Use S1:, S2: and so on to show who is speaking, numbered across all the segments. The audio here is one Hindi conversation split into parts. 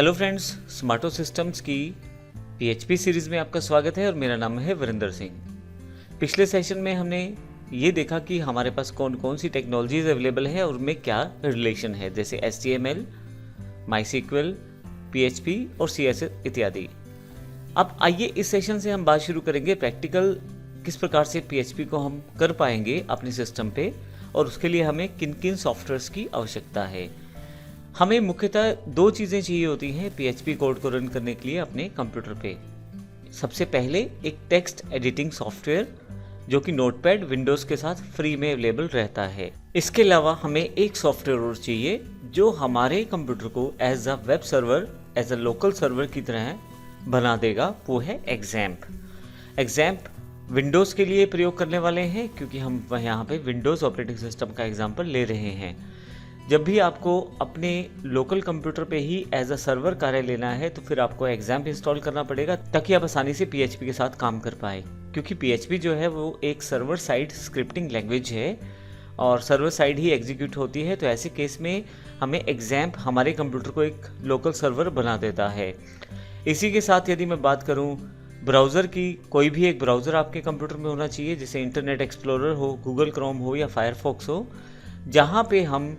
S1: हेलो फ्रेंड्स, स्मार्टो सिस्टम्स की पीएचपी सीरीज़ में आपका स्वागत है और मेरा नाम है वीरेंद्र सिंह। पिछले सेशन में हमने ये देखा कि हमारे पास कौन कौन सी टेक्नोलॉजीज अवेलेबल है और उनमें क्या रिलेशन है, जैसे HTML, MySQL, PHP और CSS इत्यादि। अब आइए इस सेशन से हम बात शुरू करेंगे प्रैक्टिकल किस प्रकार से PHP को हम कर पाएंगे अपने सिस्टम पे और उसके लिए हमें किन किन सॉफ्टवेयर्स की आवश्यकता है। हमें मुख्यतः दो चीज़ें चाहिए होती हैं PHP कोड को रन करने के लिए अपने कंप्यूटर पे। सबसे पहले एक टेक्स्ट एडिटिंग सॉफ्टवेयर जो कि नोटपैड विंडोज़ के साथ फ्री में अवेलेबल रहता है। इसके अलावा हमें एक सॉफ्टवेयर और चाहिए जो हमारे कंप्यूटर को as a web server, as a local server की तरह बना देगा, वो है एग्जैम्प विंडोज़ के लिए प्रयोग करने वाले हैं क्योंकि हम यहाँ पे विंडोज़ ऑपरेटिंग सिस्टम का एग्जाम्पल ले रहे हैं। जब भी आपको अपने लोकल कंप्यूटर पे ही एज अ सर्वर कार्य लेना है तो फिर आपको एग्जैम्प इंस्टॉल करना पड़ेगा ताकि आप आसानी से PHP के साथ काम कर पाए, क्योंकि PHP जो है वो एक सर्वर साइड स्क्रिप्टिंग लैंग्वेज है और सर्वर साइड ही एग्जीक्यूट होती है। तो ऐसे केस में हमें एग्जैम्प हमारे कंप्यूटर को एक लोकल सर्वर बना देता है। इसी के साथ यदि मैं बात करूँ ब्राउज़र की, कोई भी एक ब्राउज़र आपके कंप्यूटर में होना चाहिए, जैसे इंटरनेट एक्सप्लोरर हो, गूगल क्रोम हो या फायरफॉक्स हो, जहाँ पे हम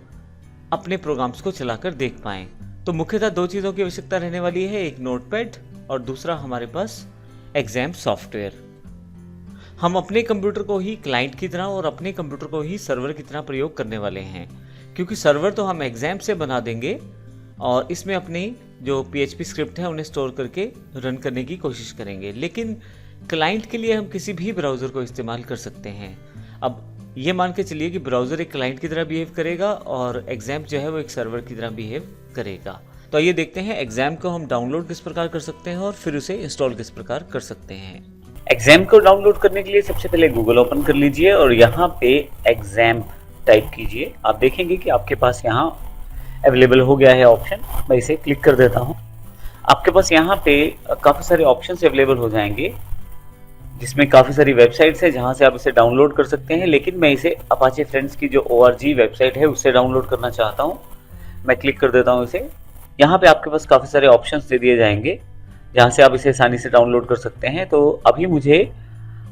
S1: अपने प्रोग्राम्स को चलाकर देख पाएं। तो मुख्यतः दो चीज़ों की आवश्यकता रहने वाली है, एक नोटपैड और दूसरा हमारे पास एग्जैम्प सॉफ्टवेयर। हम अपने कंप्यूटर को ही क्लाइंट की तरह और अपने कंप्यूटर को ही सर्वर की तरह प्रयोग करने वाले हैं, क्योंकि सर्वर तो हम एग्जैम्प से बना देंगे और इसमें अपनी जो PHP स्क्रिप्ट है उन्हें स्टोर करके रन करने की कोशिश करेंगे। लेकिन क्लाइंट के लिए हम किसी भी ब्राउज़र को इस्तेमाल कर सकते हैं। अब ये मान के चलिए कि ब्राउज़र एक क्लाइंट की तरह बिहेव करेगा और एग्जैम्प जो है वो एक सर्वर की तरह बिहेव करेगा। तो आइए देखते हैं एग्जैम्प को हम डाउनलोड किस प्रकार कर सकते हैं और फिर उसे इंस्टॉल किस प्रकार कर सकते हैं। एग्जैम्प को डाउनलोड करने के लिए सबसे पहले गूगल ओपन कर लीजिए और यहाँ पे एग्जैम्प टाइप कीजिए। आप देखेंगे कि आपके पास यहाँ अवेलेबल हो गया है ऑप्शन। मैं इसे क्लिक कर देता हूँ। आपके पास यहाँ पे काफ़ी सारे ऑप्शन अवेलेबल हो जाएंगे, जिसमें काफ़ी सारी वेबसाइट्स है जहाँ से आप इसे डाउनलोड कर सकते हैं। लेकिन मैं इसे अपाचे फ्रेंड्स की जो ORG वेबसाइट है उससे डाउनलोड करना चाहता हूँ। मैं क्लिक कर देता हूँ इसे। यहाँ पे आपके पास काफ़ी सारे ऑप्शंस दे दिए जाएंगे जहाँ से आप इसे आसानी से डाउनलोड कर सकते हैं। तो अभी मुझे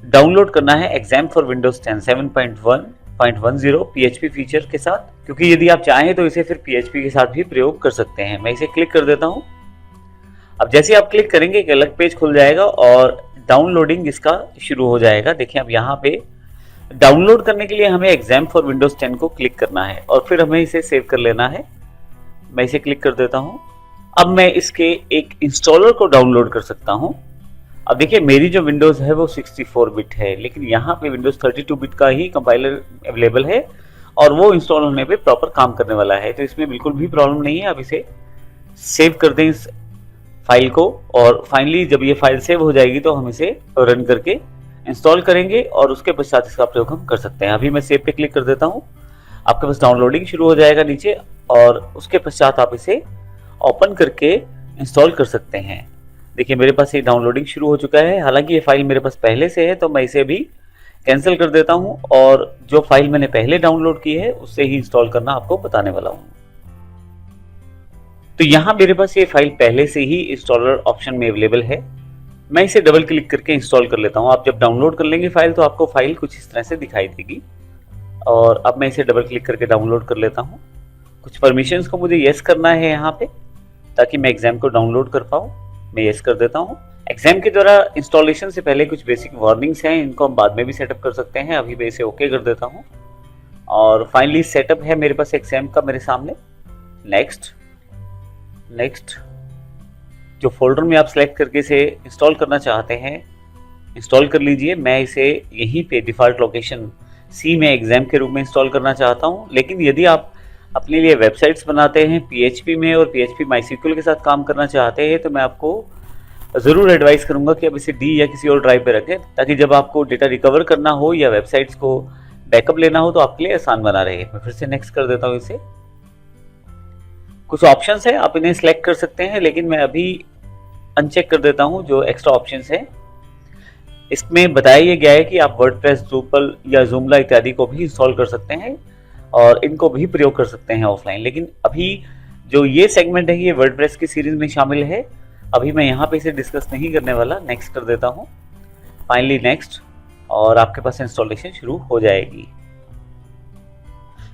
S1: डाउनलोड करना है एग्जैम्प फॉर विंडोज़ 10 7.1.10 PHP फीचर के साथ, क्योंकि यदि आप चाहें तो इसे फिर PHP के साथ भी प्रयोग कर सकते हैं। मैं इसे क्लिक कर देता हूँ। अब जैसे आप क्लिक करेंगे एक अलग पेज खुल जाएगा और डाउनलोडिंग इसका शुरू हो जाएगा। देखिए अब यहाँ पे डाउनलोड करने के लिए हमें एग्जैम्प फॉर विंडोज़ 10 को क्लिक करना है और फिर हमें इसे सेव कर लेना है। मैं इसे क्लिक कर देता हूँ। अब मैं इसके एक इंस्टॉलर को डाउनलोड कर सकता हूँ। अब देखिए मेरी जो विंडोज़ है वो 64 बिट है, लेकिन यहाँ पे विंडोज़ 32 बिट का ही कंपाइलर अवेलेबल है और वो इंस्टॉल होने पे प्रॉपर काम करने वाला है। तो इसमें बिल्कुल भी प्रॉब्लम नहीं है। अब इसे सेव कर दें इस फाइल को और फाइनली जब ये फाइल सेव हो जाएगी तो हम इसे रन करके इंस्टॉल करेंगे और उसके पश्चात इसका प्रयोग हम कर सकते हैं। अभी मैं सेव पे क्लिक कर देता हूँ। आपके पास डाउनलोडिंग शुरू हो जाएगा नीचे और उसके पश्चात आप इसे ओपन करके इंस्टॉल कर सकते हैं। देखिए मेरे पास ये डाउनलोडिंग शुरू हो चुका है। हालांकि ये फाइल मेरे पास पहले से है तो मैं इसे भी कैंसिल कर देता हूँ और जो फाइल मैंने पहले डाउनलोड की है उससे ही इंस्टॉल करना आपको बताने वाला हूँ। तो यहाँ मेरे पास ये फाइल पहले से ही इंस्टॉलर ऑप्शन में अवेलेबल है। मैं इसे डबल क्लिक करके इंस्टॉल कर लेता हूँ। आप जब डाउनलोड कर लेंगे फाइल तो आपको फाइल कुछ इस तरह से दिखाई देगी और अब मैं इसे डबल क्लिक करके डाउनलोड कर लेता हूँ। कुछ परमिशंस को मुझे येस करना है यहाँ पे ताकि मैं एग्जैम्प को डाउनलोड कर पाऊँ। मैं येस कर देता हूँ। एग्जैम्प के द्वारा इंस्टॉलेशन से पहले कुछ बेसिक वार्निंग्स हैं, इनको हम बाद में भी सेटअप कर सकते हैं। अभी मैं इसे ओके कर देता हूँ और फाइनली सेटअप है मेरे पास एग्जैम्प का मेरे सामने। नेक्स्ट जो फोल्डर में आप सेलेक्ट करके इसे इंस्टॉल करना चाहते हैं इंस्टॉल कर लीजिए। मैं इसे यहीं पे डिफ़ॉल्ट लोकेशन C में एग्जैम्प के रूप में इंस्टॉल करना चाहता हूं। लेकिन यदि आप अपने लिए वेबसाइट्स बनाते हैं PHP में और PHP MySQL के साथ काम करना चाहते हैं तो मैं आपको ज़रूर एडवाइस करूंगा कि आप इसे D या किसी और ड्राइव पे रखें, ताकि जब आपको डेटा रिकवर करना हो या वेबसाइट्स को बैकअप लेना हो तो आपके लिए आसान बना रहे। मैं फिर से नेक्स्ट कर देता हूँ इसे। कुछ ऑप्शंस है, आप इन्हें सेलेक्ट कर सकते हैं, लेकिन मैं अभी अनचेक कर देता हूं जो एक्स्ट्रा ऑप्शंस हैं। इसमें बताया गया है कि आप वर्डप्रेस, ड्रूपल या जूमला इत्यादि को भी इंस्टॉल कर सकते हैं और इनको भी प्रयोग कर सकते हैं ऑफलाइन। लेकिन अभी जो ये सेगमेंट है ये वर्डप्रेस की सीरीज में शामिल है। अभी मैं यहाँ पे इसे डिस्कस नहीं करने वाला, नेक्स्ट कर देता हूँ। फाइनली नेक्स्ट, और आपके पास इंस्टॉलेशन शुरू हो जाएगी।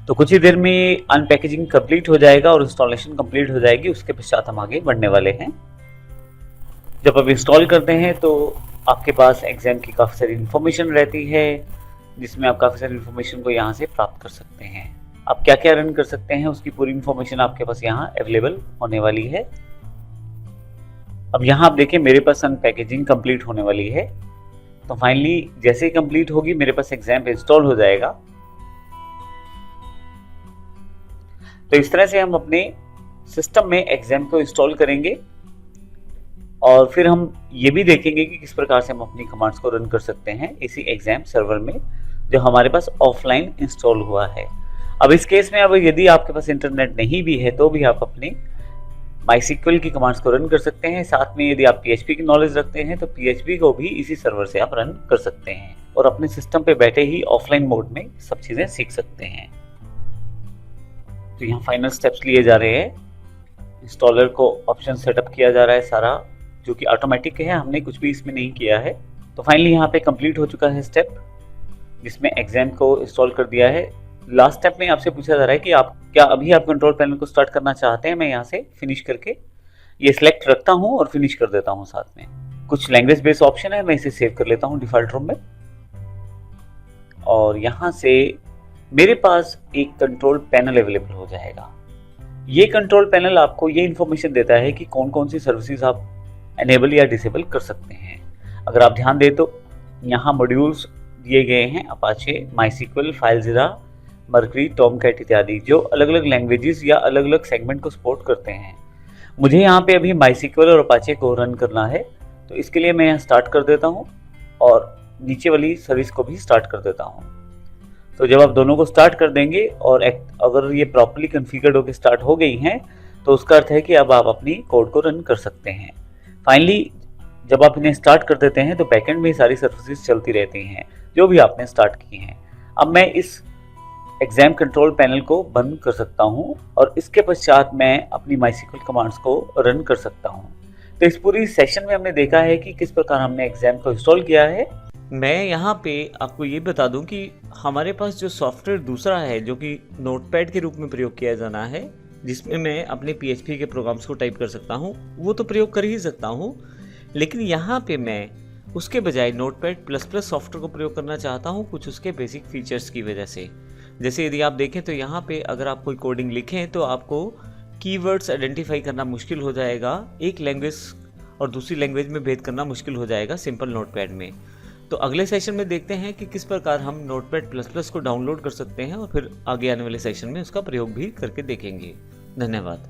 S1: तो कुछ ही देर में अनपैकेजिंग कंप्लीट हो जाएगा और इंस्टॉलेशन कंप्लीट हो जाएगी। उसके पश्चात हम आगे बढ़ने वाले हैं। जब आप इंस्टॉल करते हैं तो आपके पास एग्जाम की काफ़ी सारी इन्फॉर्मेशन रहती है, जिसमें आप काफ़ी सारी इन्फॉर्मेशन को यहाँ से प्राप्त कर सकते हैं। आप क्या क्या रन कर सकते हैं उसकी पूरी इन्फॉर्मेशन आपके पास यहाँ अवेलेबल होने वाली है। अब यहाँ आप देखिए मेरे पास अनपैकेजिंग कंप्लीट होने वाली है। तो फाइनली जैसे ही कंप्लीट होगी मेरे पास एग्जाम इंस्टॉल हो जाएगा। तो इस तरह से हम अपने सिस्टम में एग्जाम को इंस्टॉल करेंगे और फिर हम ये भी देखेंगे कि किस प्रकार से हम अपनी कमांड्स को रन कर सकते हैं इसी एग्जाम सर्वर में जो हमारे पास ऑफलाइन इंस्टॉल हुआ है। अब इस केस में अब यदि आपके पास इंटरनेट नहीं भी है तो भी आप अपने MySQL की कमांड्स को रन कर सकते हैं। साथ में यदि आप PHP की नॉलेज रखते हैं तो PHP को भी इसी सर्वर से आप रन कर सकते हैं और अपने सिस्टम पे बैठे ही ऑफलाइन मोड में सब चीजें सीख सकते हैं। तो यहाँ फाइनल स्टेप्स लिए जा रहे हैं। इंस्टॉलर को ऑप्शन सेटअप किया जा रहा है सारा, जो कि ऑटोमेटिक है, हमने कुछ भी इसमें नहीं किया है। तो फाइनली यहाँ पे कंप्लीट हो चुका है स्टेप, जिसमें एग्जाम को इंस्टॉल कर दिया है। लास्ट स्टेप में आपसे पूछा जा रहा है कि आप क्या अभी आप कंट्रोल पैनल को स्टार्ट करना चाहते हैं। मैं यहाँ से फिनिश करके ये सिलेक्ट रखता हूँ और फिनिश कर देता हूँ। साथ में कुछ लैंग्वेज बेस्ड ऑप्शन है, मैं इसे सेव कर लेता हूँ डिफॉल्ट रूम में। और यहाँ से मेरे पास एक कंट्रोल पैनल अवेलेबल हो जाएगा। ये कंट्रोल पैनल आपको ये इन्फॉर्मेशन देता है कि कौन कौन सी सर्विसेज आप एनेबल या डिसेबल कर सकते हैं। अगर आप ध्यान दें तो यहाँ मॉड्यूल्स दिए गए हैं, अपाचे, MySQL, फाइलज़ीरा, मर्करी, टॉमकैट इत्यादि, जो अलग अलग लैंग्वेजेस या अलग अलग सेगमेंट को सपोर्ट करते हैं। मुझे यहाँ पे अभी MySQL और अपाचे को रन करना है, तो इसके लिए मैं यहाँ स्टार्ट कर देता हूँ और नीचे वाली सर्विस को भी स्टार्ट कर देता हूँ। तो जब आप दोनों को स्टार्ट कर देंगे और अगर ये प्रॉपर्ली कॉन्फ़िगर्ड होकर स्टार्ट हो गई हैं तो उसका अर्थ है कि अब आप अपनी कोड को रन कर सकते हैं। फाइनली जब आप इन्हें स्टार्ट कर देते हैं तो बैकएंड में सारी सर्विसेज चलती रहती हैं जो भी आपने स्टार्ट की हैं। अब मैं इस एग्जाम कंट्रोल पैनल को बंद कर सकता हूं और इसके पश्चात मैं अपनी MySQL कमांड्स को रन कर सकता हूं। तो इस पूरी सेशन में हमने देखा है कि किस प्रकार हमने एग्जाम को इंस्टॉल किया है। मैं यहाँ पे आपको ये बता दूं कि हमारे पास जो सॉफ्टवेयर दूसरा है जो कि नोटपैड के रूप में प्रयोग किया जाना है, जिसमें मैं अपने PHP के प्रोग्राम्स को टाइप कर सकता हूँ, वो तो प्रयोग कर ही सकता हूँ, लेकिन यहाँ पे मैं उसके बजाय Notepad++ सॉफ्टवेयर को प्रयोग करना चाहता हूँ कुछ उसके बेसिक फीचर्स की वजह से। जैसे यदि आप देखें तो यहाँ पे अगर आप कोई कोडिंग लिखें तो आपको कीवर्ड्स आइडेंटिफाई करना मुश्किल हो जाएगा, एक लैंग्वेज और दूसरी लैंग्वेज में भेद करना मुश्किल हो जाएगा सिंपल नोटपैड में। तो अगले सेशन में देखते हैं कि किस प्रकार हम Notepad++ को डाउनलोड कर सकते हैं और फिर आगे आने वाले सेशन में उसका प्रयोग भी करके देखेंगे। धन्यवाद।